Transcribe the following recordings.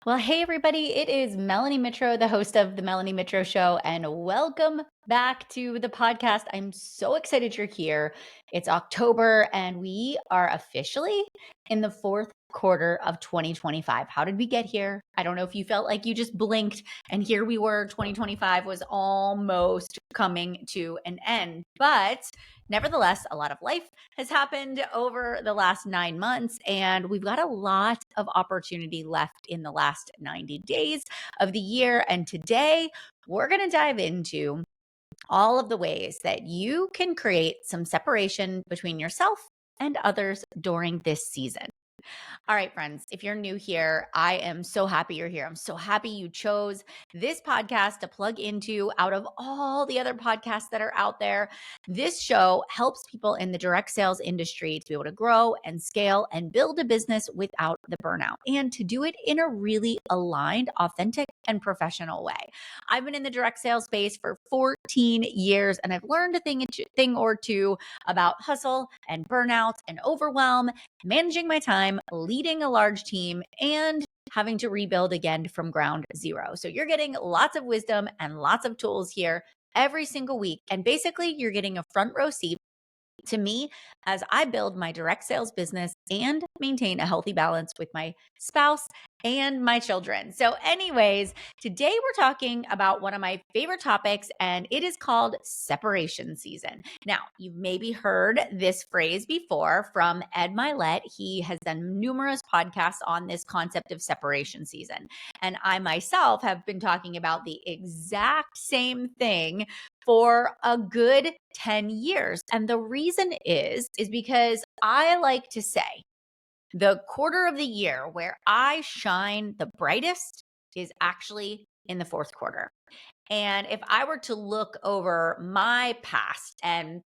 Well, hey, everybody. It is Melanie Mitro, the host of The Melanie Mitro Show, and welcome back to the podcast. I'm so excited you're here. It's October, and we are officially in the fourth quarter of 2025. How did we get here? I don't know if you felt like you just blinked, and here we were. 2025 was almost coming to an end. But nevertheless, a lot of life has happened over the last 9 months, and we've got a lot of opportunity left in the last 90 days of the year. And today, we're going to dive into all of the ways that you can create some separation between yourself and others during this season. All right, friends, if you're new here, I am so happy you're here. I'm so happy you chose this podcast to plug into out of all the other podcasts that are out there. This show helps people in the direct sales industry to be able to grow and scale and build a business without the burnout and to do it in a really aligned, authentic, and professional way. I've been in the direct sales space for 14 years and I've learned a thing or two about hustle and burnout and overwhelm, managing my time, leading a large team, and having to rebuild again from ground zero. So you're getting lots of wisdom and lots of tools here every single week. And basically, you're getting a front row seat to me as I build my direct sales business and maintain a healthy balance with my spouse and my children. So, anyways, today we're talking about one of my favorite topics, and it is called separation season. Now, you've maybe heard this phrase before from Ed Milet. He has done numerous podcasts on this concept of separation season. And I myself have been talking about the exact same thing for a good 10 years. And the reason is because I like to say the quarter of the year where I shine the brightest is actually in the fourth quarter. And if I were to look over my past and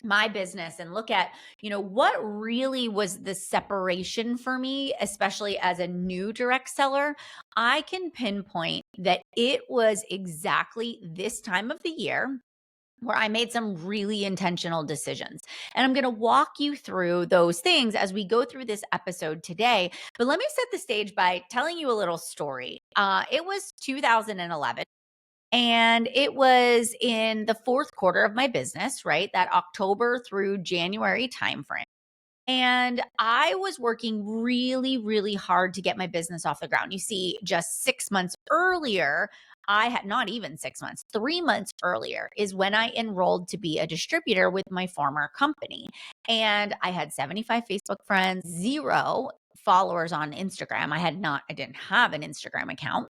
my business and look at, what really was the separation for me, especially as a new direct seller, I can pinpoint that it was exactly this time of the year where I made some really intentional decisions. And I'm going to walk you through those things as we go through this episode today. But let me set the stage by telling you a little story. It was 2011. And it was in the fourth quarter of my business, right? That October through January timeframe. And I was working really, really hard to get my business off the ground. You see, just 6 months earlier, I had not even 6 months, 3 months earlier is when I enrolled to be a distributor with my former company. And I had 75 Facebook friends, zero followers on Instagram. I didn't have an Instagram account.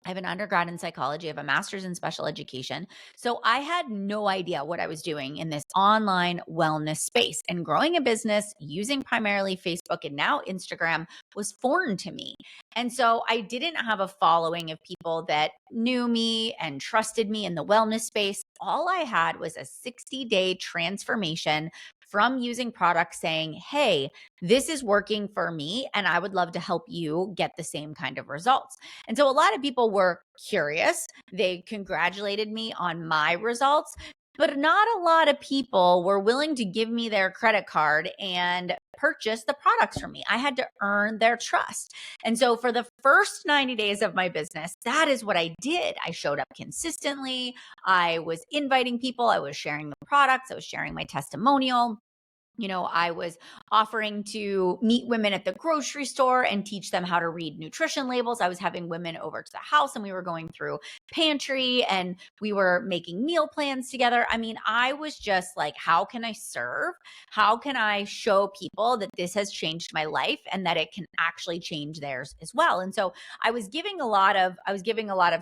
I have an undergrad in psychology. I have a master's in special education. So I had no idea what I was doing in this online wellness space. And growing a business using primarily Facebook and now Instagram was foreign to me. And so I didn't have a following of people that knew me and trusted me in the wellness space. All I had was a 60-day transformation from using products saying, hey, this is working for me, and I would love to help you get the same kind of results. And so a lot of people were curious. They congratulated me on my results, but not a lot of people were willing to give me their credit card and purchase the products from me. I had to earn their trust. And so for the first 90 days of my business, that is what I did. I showed up consistently. I was inviting people. I was sharing the products. I was sharing my testimonial. I was offering to meet women at the grocery store and teach them how to read nutrition labels. I was having women over to the house and we were going through pantry and we were making meal plans together. I mean, I was just like, how can I serve? How can I show people that this has changed my life and that it can actually change theirs as well? And so I was giving a lot of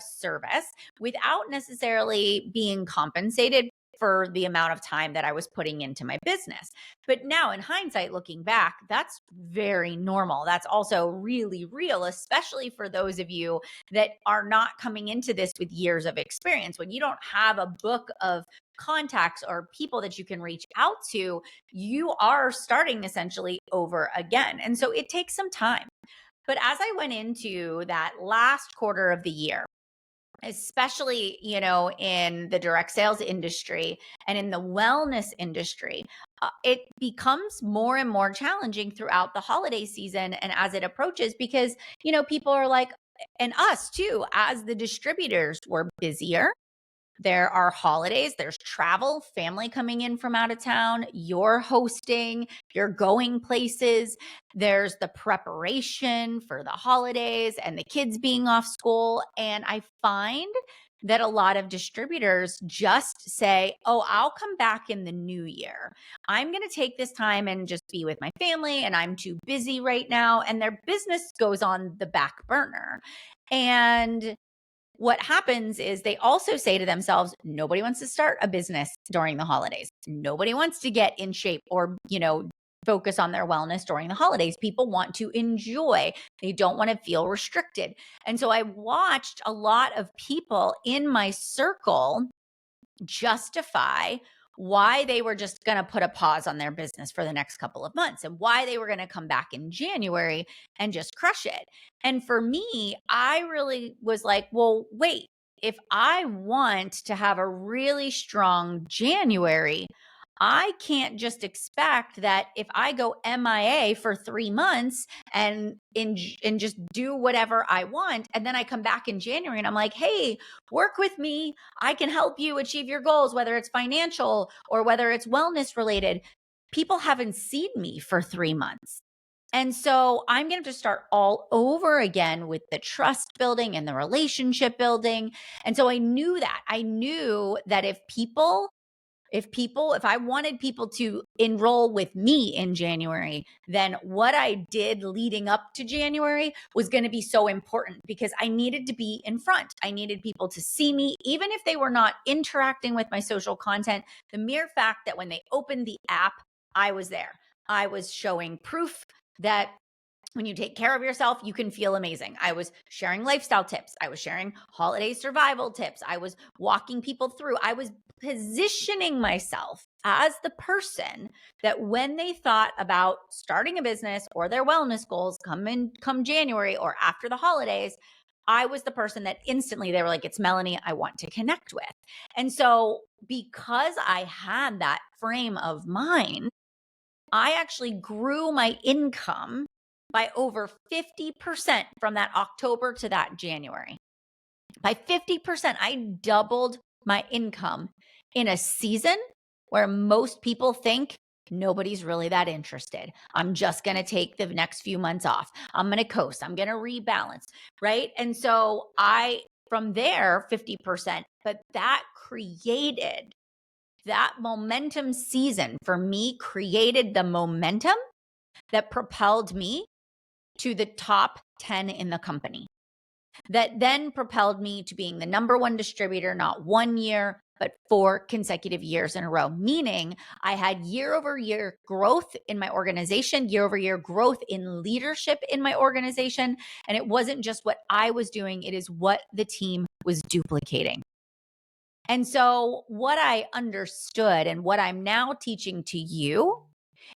service without necessarily being compensated for the amount of time that I was putting into my business. But now in hindsight, looking back, that's very normal. That's also really real, especially for those of you that are not coming into this with years of experience. When you don't have a book of contacts or people that you can reach out to, you are starting essentially over again. And so it takes some time. But as I went into that last quarter of the year, especially, in the direct sales industry and in the wellness industry, it becomes more and more challenging throughout the holiday season and as it approaches because, people are like, and us too, as the distributors were busier. There are holidays, there's travel, family coming in from out of town, you're hosting, you're going places. There's the preparation for the holidays and the kids being off school. And I find that a lot of distributors just say, oh, I'll come back in the new year. I'm going to take this time and just be with my family, and I'm too busy right now. And their business goes on the back burner. And what happens is they also say to themselves, nobody wants to start a business during the holidays. Nobody wants to get in shape or, focus on their wellness during the holidays. People want to enjoy. They don't want to feel restricted. And so I watched a lot of people in my circle justify why they were just going to put a pause on their business for the next couple of months and why they were going to come back in January and just crush it. And for me, I really was like, well, wait, if I want to have a really strong January, I can't just expect that if I go MIA for 3 months and just do whatever I want, and then I come back in January and I'm like, hey, work with me. I can help you achieve your goals, whether it's financial or whether it's wellness related. People haven't seen me for 3 months. And so I'm going to have to start all over again with the trust building and the relationship building. And so I knew that if I wanted people to enroll with me in January, then what I did leading up to January was going to be so important because I needed to be in front. I needed people to see me, even if they were not interacting with my social content. The mere fact that when they opened the app, I was there. I was showing proof that when you take care of yourself, you can feel amazing. I was sharing lifestyle tips. I was sharing holiday survival tips. I was walking people through. I was positioning myself as the person that when they thought about starting a business or their wellness goals come January or after the holidays, I was the person that instantly they were like, it's Melanie I want to connect with. And so because I had that frame of mind, I actually grew my income by over 50% from that October to that January. By 50%, I doubled my income in a season where most people think nobody's really that interested. I'm just going to take the next few months off. I'm going to coast. I'm going to rebalance, right? And so from there, 50%, but that momentum season for me created the momentum that propelled me to the top 10 in the company. That then propelled me to being the number one distributor, not 1 year, but 4 consecutive years in a row, meaning I had year-over-year growth in my organization, year-over-year growth in leadership in my organization. And it wasn't just what I was doing, it is what the team was duplicating. And so what I understood and what I'm now teaching to you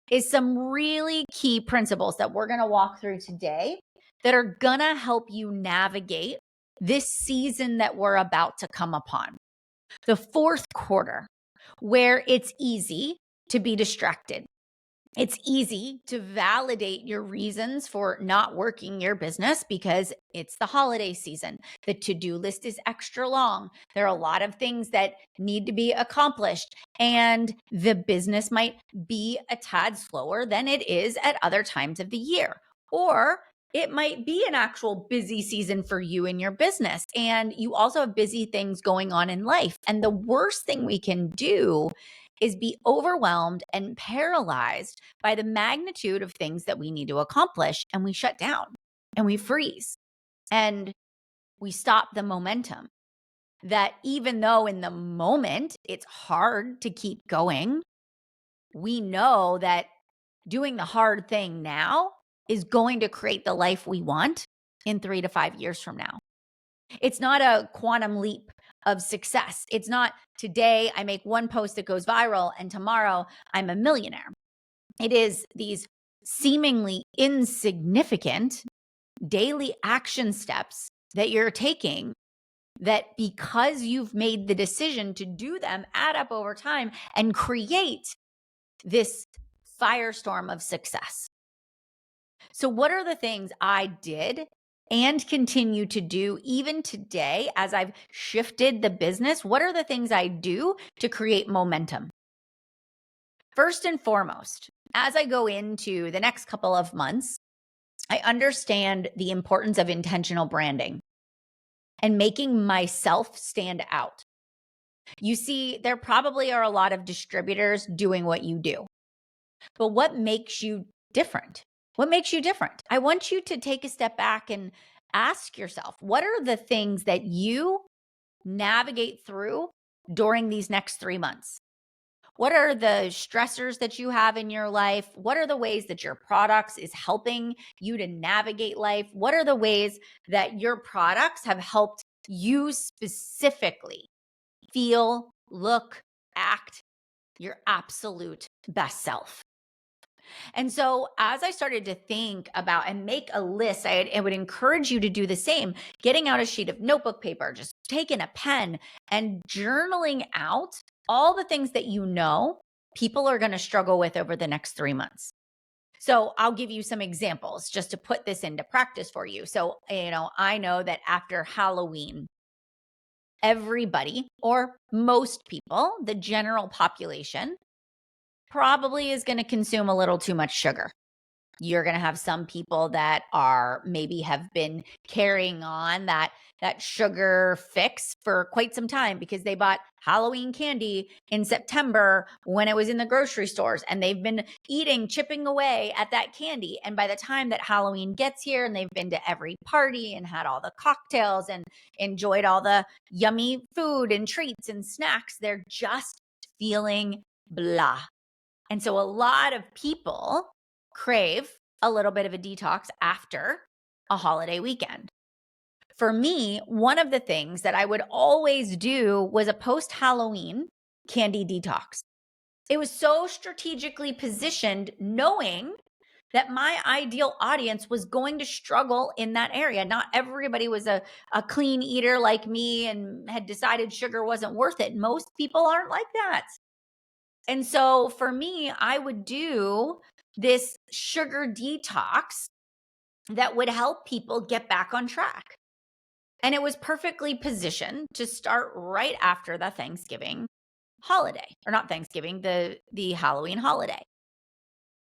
is some really key principles that we're going to walk through today that are going to help you navigate this season that we're about to come upon. The fourth quarter, where it's easy to be distracted. It's easy to validate your reasons for not working your business because it's the holiday season. The to-do list is extra long. There are a lot of things that need to be accomplished, and the business might be a tad slower than it is at other times of the year. Or it might be an actual busy season for you in your business, and you also have busy things going on in life. And the worst thing we can do is be overwhelmed and paralyzed by the magnitude of things that we need to accomplish. And we shut down and we freeze and we stop the momentum. That even though in the moment it's hard to keep going, we know that doing the hard thing now is going to create the life we want in 3 to 5 years from now. It's not a quantum leap of success. It's not today I make one post that goes viral and tomorrow I'm a millionaire. It is these seemingly insignificant daily action steps that you're taking that, because you've made the decision to do them, add up over time and create this firestorm of success. So what are the things I did and continue to do even today as I've shifted the business? What are the things I do to create momentum? First and foremost, as I go into the next couple of months, I understand the importance of intentional branding and making myself stand out. You see, there probably are a lot of distributors doing what you do, but what makes you different? What makes you different? I want you to take a step back and ask yourself, what are the things that you navigate through during these next 3 months? What are the stressors that you have in your life? What are the ways that your products is helping you to navigate life? What are the ways that your products have helped you specifically feel, look, act your absolute best self? And so, as I started to think about and make a list, I would encourage you to do the same, getting out a sheet of notebook paper, just taking a pen and journaling out all the things that you know people are going to struggle with over the next 3 months. So, I'll give you some examples just to put this into practice for you. So, I know that after Halloween, everybody or most people, the general population, probably is going to consume a little too much sugar. You're going to have some people that are maybe have been carrying on that sugar fix for quite some time because they bought Halloween candy in September when it was in the grocery stores, and they've been chipping away at that candy. And by the time that Halloween gets here and they've been to every party and had all the cocktails and enjoyed all the yummy food and treats and snacks, they're just feeling blah. And so a lot of people crave a little bit of a detox after a holiday weekend. For me, one of the things that I would always do was a post-Halloween candy detox. It was so strategically positioned, knowing that my ideal audience was going to struggle in that area. Not everybody was a clean eater like me and had decided sugar wasn't worth it. Most people aren't like that. And so for me, I would do this sugar detox that would help people get back on track. And it was perfectly positioned to start right after the Thanksgiving holiday, or not Thanksgiving, the Halloween holiday.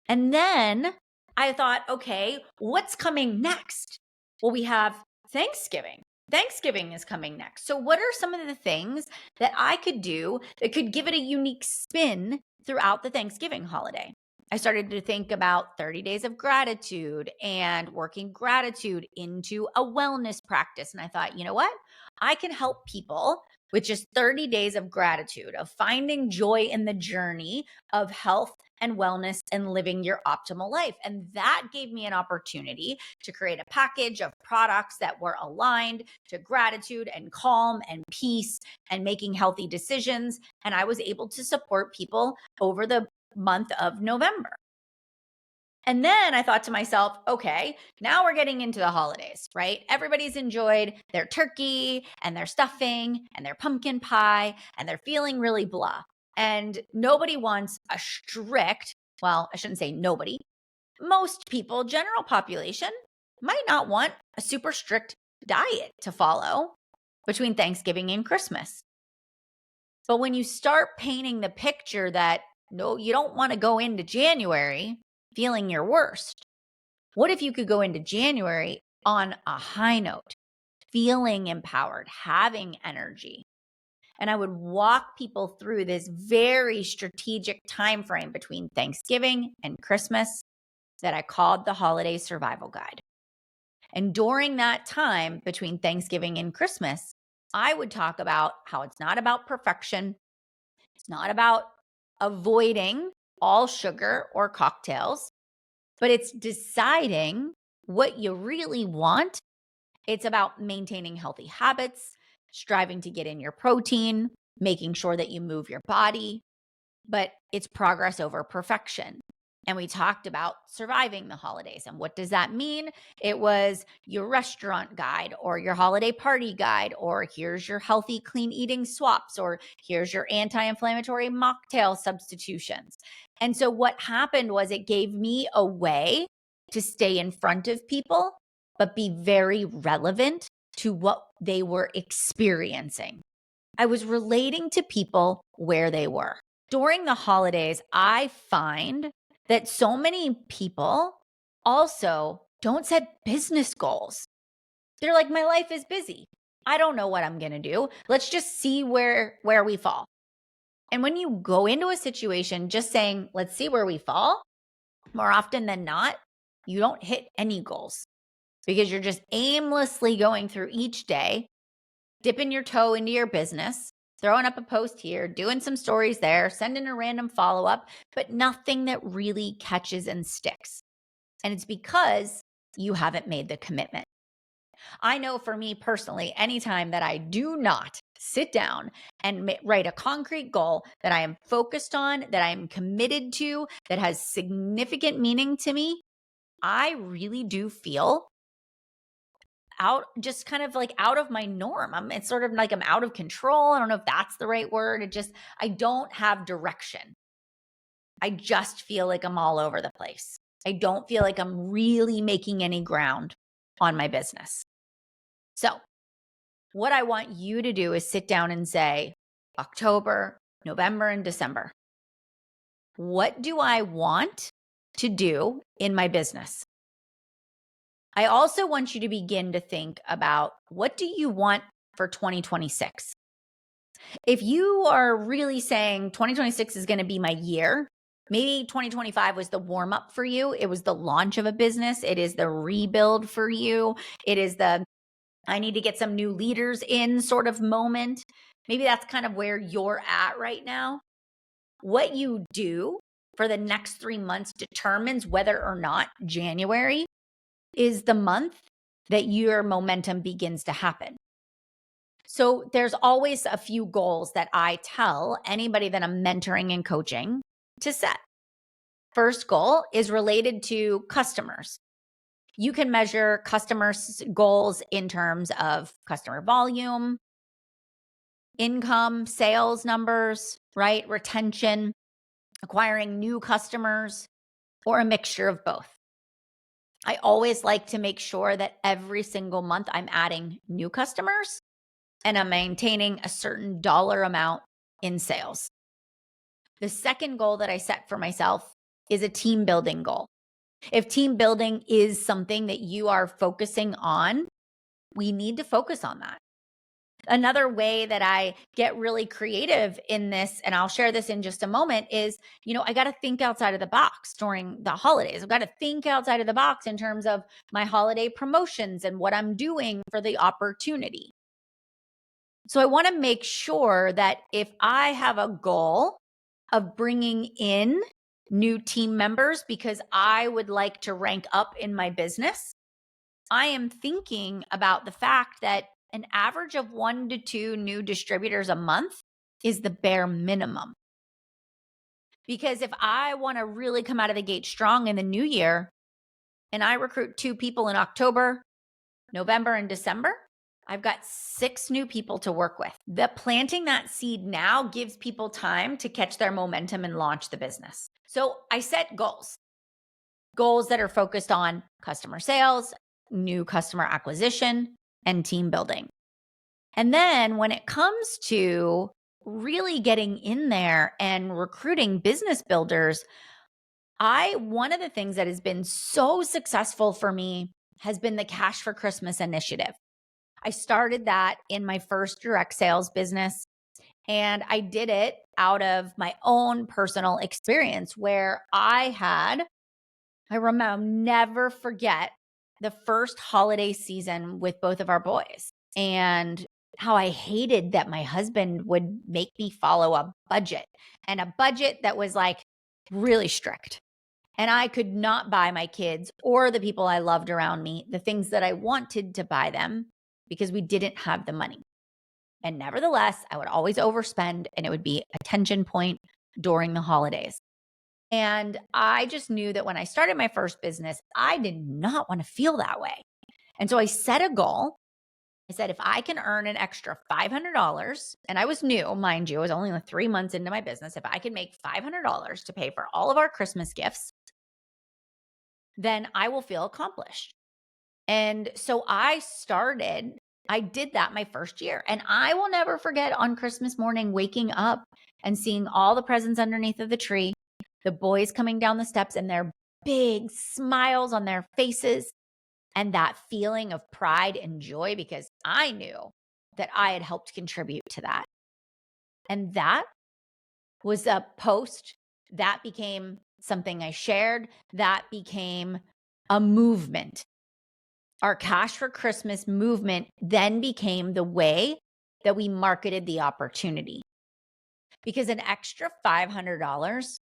And then I thought, okay, what's coming next? Well, we have Thanksgiving. Thanksgiving is coming next. So, what are some of the things that I could do that could give it a unique spin throughout the Thanksgiving holiday? I started to think about 30 days of gratitude and working gratitude into a wellness practice. And I thought, you know what? I can help people with just 30 days of gratitude, of finding joy in the journey of health and wellness and living your optimal life. And that gave me an opportunity to create a package of products that were aligned to gratitude and calm and peace and making healthy decisions. And I was able to support people over the month of November. And then I thought to myself, okay, now we're getting into the holidays, right? Everybody's enjoyed their turkey and their stuffing and their pumpkin pie, and they're feeling really blah. And nobody wants a strict, well, I shouldn't say nobody. Most people, general population, might not want a super strict diet to follow between Thanksgiving and Christmas. But when you start painting the picture that, no, you don't want to go into January feeling your worst. What if you could go into January on a high note, feeling empowered, having energy? And I would walk people through this very strategic time frame between Thanksgiving and Christmas that I called the Holiday Survival Guide. And during that time between Thanksgiving and Christmas, I would talk about how it's not about perfection. It's not about avoiding all sugar or cocktails, but it's deciding what you really want. It's about maintaining healthy habits, striving to get in your protein, making sure that you move your body, but it's progress over perfection. And we talked about surviving the holidays. And what does that mean? It was your restaurant guide or your holiday party guide, or here's your healthy, clean eating swaps, or here's your anti-inflammatory mocktail substitutions. And so what happened was it gave me a way to stay in front of people but be very relevant to what they were experiencing. I was relating to people where they were. During the holidays, I find that so many people also don't set business goals. They're like, my life is busy. I don't know what I'm going to do. Let's just see where we fall. And when you go into a situation just saying, let's see where we fall, more often than not, you don't hit any goals because you're just aimlessly going through each day, dipping your toe into your business, throwing up a post here, doing some stories there, sending a random follow-up, but nothing that really catches and sticks. And it's because you haven't made the commitment. I know for me personally, anytime that I do not sit down and write a concrete goal that I am focused on, that I am committed to, that has significant meaning to me, I really do feel just kind of like out of my norm. It's sort of like I'm out of control. I don't know if that's the right word. I don't have direction. I just feel like I'm all over the place. I don't feel like I'm really making any ground on my business. So what I want you to do is sit down and say, October, November, and December, what do I want to do in my business? I also want you to begin to think about, what do you want for 2026? If you are really saying 2026 is going to be my year, maybe 2025 was the warm up for you. It was the launch of a business. It is the rebuild for you. It is the I need to get some new leaders in sort of moment. Maybe that's kind of where you're at right now. What you do for the next 3 months determines whether or not January is the month that your momentum begins to happen. So there's always a few goals that I tell anybody that I'm mentoring and coaching to set. First goal is related to customers. You can measure customers' goals in terms of customer volume, income, sales numbers, right? Retention, acquiring new customers, or a mixture of both. I always like to make sure that every single month I'm adding new customers and I'm maintaining a certain dollar amount in sales. The second goal that I set for myself is a team building goal. If team building is something that you are focusing on, we need to focus on that. Another way that I get really creative in this, and I'll share this in just a moment, is, I got to think outside of the box during the holidays. I've got to think outside of the box in terms of my holiday promotions and what I'm doing for the opportunity. So I want to make sure that if I have a goal of bringing in new team members because I would like to rank up in my business, I am thinking about the fact that an average of 1 to 2 new distributors a month is the bare minimum. Because if I want to really come out of the gate strong in the new year and I recruit 2 people in October, November, and December, I've got 6 new people to work with. Planting that seed now gives people time to catch their momentum and launch the business. So I set goals that are focused on customer sales, new customer acquisition, and team building. And then when it comes to really getting in there and recruiting business builders, one of the things that has been so successful for me has been the Cash for Christmas initiative. I started that in my first direct sales business, and I did it out of my own personal experience where I remember, I'll never forget the first holiday season with both of our boys and how I hated that my husband would make me follow a budget that was like really strict. And I could not buy my kids or the people I loved around me the things that I wanted to buy them because we didn't have the money. And nevertheless, I would always overspend and it would be a tension point during the holidays. And I just knew that when I started my first business, I did not want to feel that way. And so I set a goal. I said, if I can earn an extra $500, and I was new, mind you, I was only like 3 months into my business. If I could make $500 to pay for all of our Christmas gifts, then I will feel accomplished. And so I did that my first year. And I will never forget on Christmas morning waking up and seeing all the presents underneath of the tree, the boys coming down the steps and their big smiles on their faces, and that feeling of pride and joy because I knew that I had helped contribute to that. And that was a post that became something I shared, that became a movement. Our Cash for Christmas movement then became the way that we marketed the opportunity, because an extra $500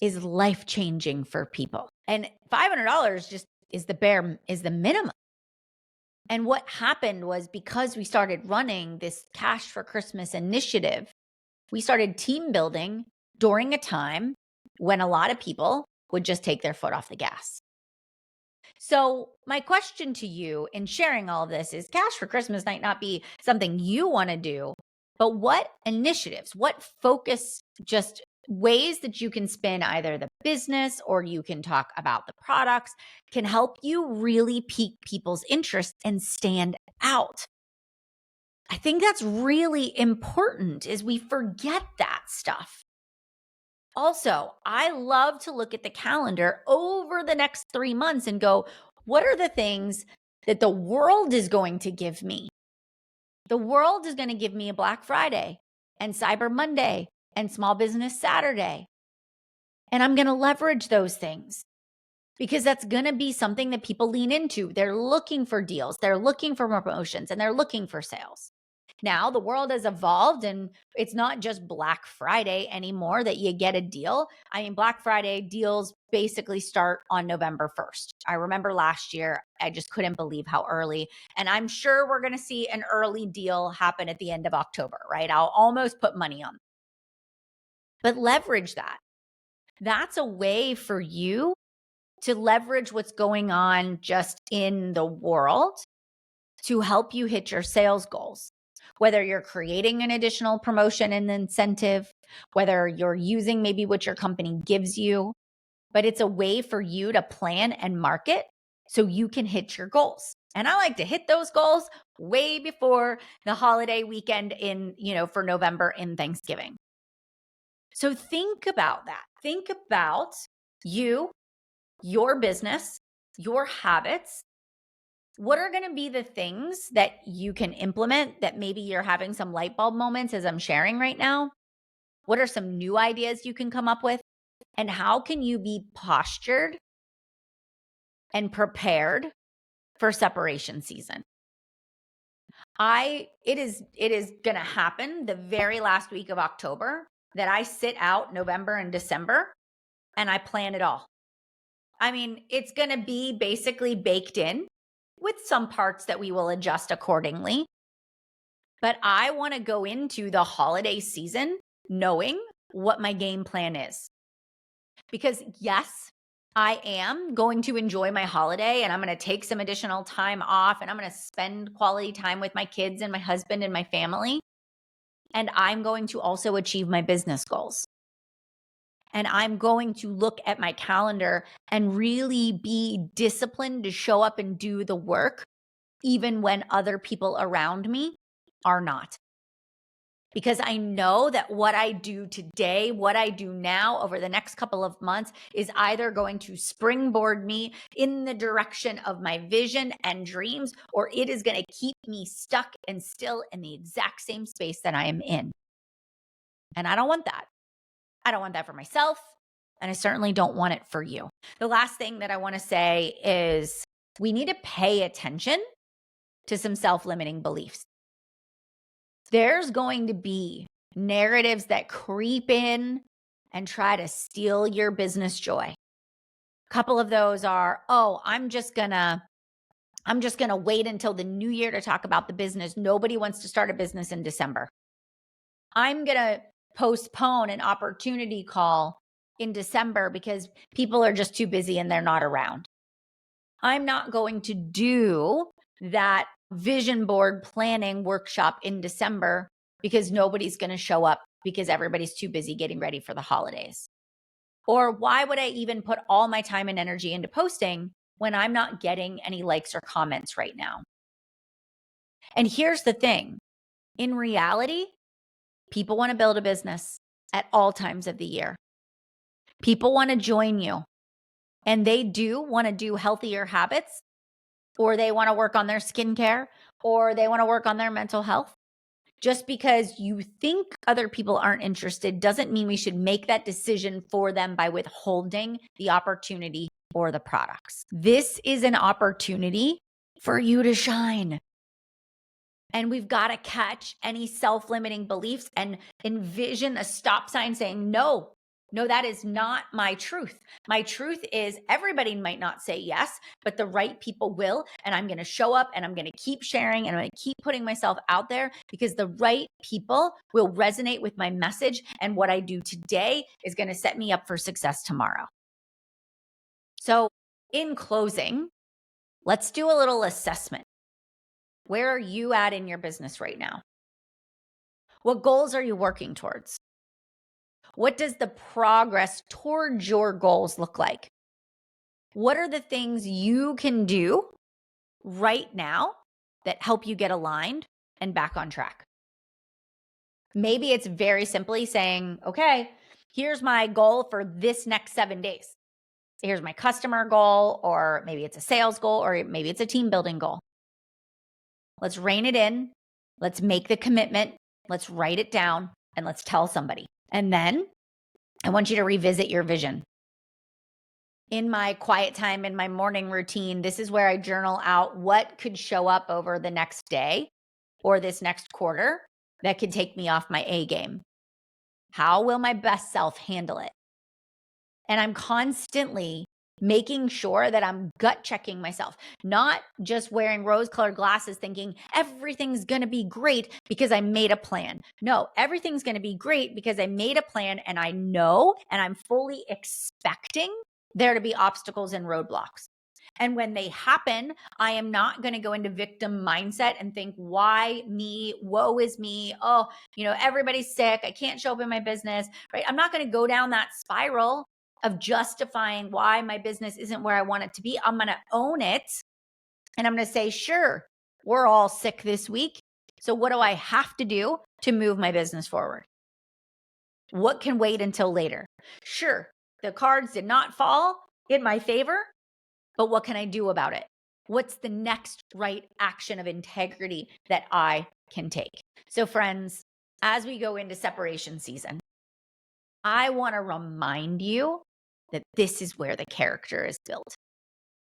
is life-changing for people. And $500 just is the minimum. And what happened was, because we started running this Cash for Christmas initiative, we started team building during a time when a lot of people would just take their foot off the gas. So my question to you in sharing all of this is, Cash for Christmas might not be something you want to do, but what initiatives, what focus, just ways that you can spin either the business or you can talk about the products can help you really pique people's interest and stand out. I think that's really important, is we forget that stuff. Also, I love to look at the calendar over the next 3 months and go, what are the things that the world is going to give me? The world is going to give me a Black Friday and Cyber Monday and Small Business Saturday. And I'm going to leverage those things because that's going to be something that people lean into. They're looking for deals, they're looking for promotions, and they're looking for sales. Now the world has evolved and it's not just Black Friday anymore that you get a deal. I mean, Black Friday deals basically start on November 1st. I remember last year, I just couldn't believe how early, and I'm sure we're going to see an early deal happen at the end of October, right? I'll almost put money on it. But leverage that. That's a way for you to leverage what's going on just in the world to help you hit your sales goals. Whether you're creating an additional promotion and incentive, whether you're using maybe what your company gives you, but it's a way for you to plan and market so you can hit your goals. And I like to hit those goals way before the holiday weekend for November and Thanksgiving. So think about that. Think about you, your business, your habits. What are going to be the things that you can implement that maybe you're having some light bulb moments as I'm sharing right now? What are some new ideas you can come up with? And how can you be postured and prepared for separation season? It is going to happen the very last week of October that I sit out November and December and I plan it all. I mean, it's going to be basically baked in with some parts that we will adjust accordingly. But I want to go into the holiday season knowing what my game plan is. Because yes, I am going to enjoy my holiday and I'm going to take some additional time off and I'm going to spend quality time with my kids and my husband and my family. And I'm going to also achieve my business goals. And I'm going to look at my calendar and really be disciplined to show up and do the work, even when other people around me are not. Because I know that what I do today, what I do now over the next couple of months is either going to springboard me in the direction of my vision and dreams, or it is going to keep me stuck and still in the exact same space that I am in. And I don't want that. I don't want that for myself, and I certainly don't want it for you. The last thing that I want to say is we need to pay attention to some self-limiting beliefs. There's going to be narratives that creep in and try to steal your business joy. A couple of those are, I'm just gonna wait until the new year to talk about the business. Nobody wants to start a business in December. I'm gonna postpone an opportunity call in December because people are just too busy and they're not around. I'm not going to do that vision board planning workshop in December because nobody's going to show up because everybody's too busy getting ready for the holidays. Or why would I even put all my time and energy into posting when I'm not getting any likes or comments right now? And here's the thing. In reality, people want to build a business at all times of the year. People want to join you, and they do want to do healthier habits, or they want to work on their skincare, or they want to work on their mental health. Just because you think other people aren't interested doesn't mean we should make that decision for them by withholding the opportunity or the products. This is an opportunity for you to shine. And we've got to catch any self-limiting beliefs and envision a stop sign saying, no, that is not my truth. My truth is everybody might not say yes, but the right people will. And I'm going to show up and I'm going to keep sharing and I'm going to keep putting myself out there because the right people will resonate with my message. And what I do today is going to set me up for success tomorrow. So in closing, let's do a little assessment. Where are you at in your business right now? What goals are you working towards? What does the progress towards your goals look like? What are the things you can do right now that help you get aligned and back on track? Maybe it's very simply saying, okay, here's my goal for this next 7 days. Here's my customer goal, or maybe it's a sales goal, or maybe it's a team building goal. Let's rein it in. Let's make the commitment. Let's write it down and let's tell somebody. And then I want you to revisit your vision. In my quiet time, in my morning routine, this is where I journal out what could show up over the next day or this next quarter that could take me off my A game. How will my best self handle it? And I'm constantly making sure that I'm gut checking myself, not just wearing rose-colored glasses thinking everything's going to be great because I made a plan. No, everything's going to be great because I made a plan and I know and I'm fully expecting there to be obstacles and roadblocks. And when they happen, I am not going to go into victim mindset and think, why me? Woe is me. Oh, everybody's sick. I can't show up in my business, right? I'm not going to go down that spiral of justifying why my business isn't where I want it to be. I'm going to own it. And I'm going to say, sure, we're all sick this week. So what do I have to do to move my business forward? What can wait until later? Sure, the cards did not fall in my favor, but what can I do about it? What's the next right action of integrity that I can take? So friends, as we go into separation season, I want to remind you that this is where the character is built.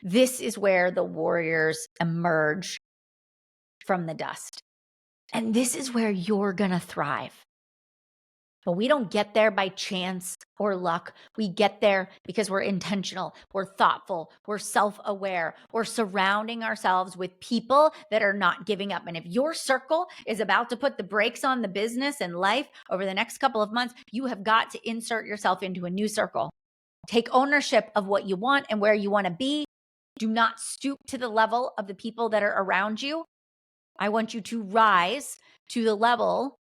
This is where the warriors emerge from the dust. And this is where you're going to thrive. But we don't get there by chance or luck. We get there because we're intentional, we're thoughtful, we're self-aware, we're surrounding ourselves with people that are not giving up. And if your circle is about to put the brakes on the business and life over the next couple of months, you have got to insert yourself into a new circle. Take ownership of what you want and where you want to be. Do not stoop to the level of the people that are around you. I want you to rise to the level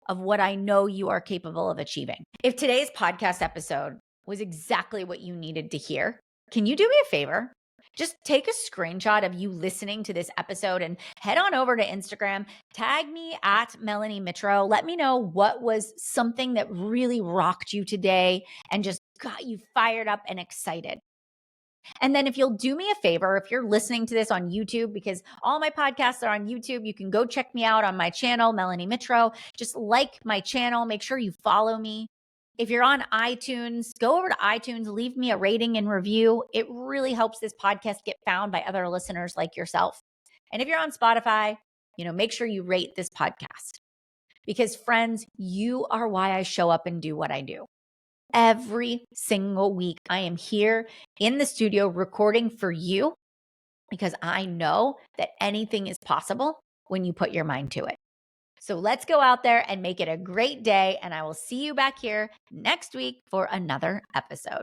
of what I know you are capable of achieving. If today's podcast episode was exactly what you needed to hear, can you do me a favor? Just take a screenshot of you listening to this episode and head on over to Instagram, tag me at Melanie Mitro. Let me know what was something that really rocked you today and just got you fired up and excited. And then if you'll do me a favor, if you're listening to this on YouTube, because all my podcasts are on YouTube, you can go check me out on my channel, Melanie Mitro. Just like my channel, make sure you follow me. If you're on iTunes, go over to iTunes, leave me a rating and review. It really helps this podcast get found by other listeners like yourself. And if you're on Spotify, make sure you rate this podcast. Because friends, you are why I show up and do what I do. Every single week, I am here in the studio recording for you because I know that anything is possible when you put your mind to it. So let's go out there and make it a great day. And I will see you back here next week for another episode.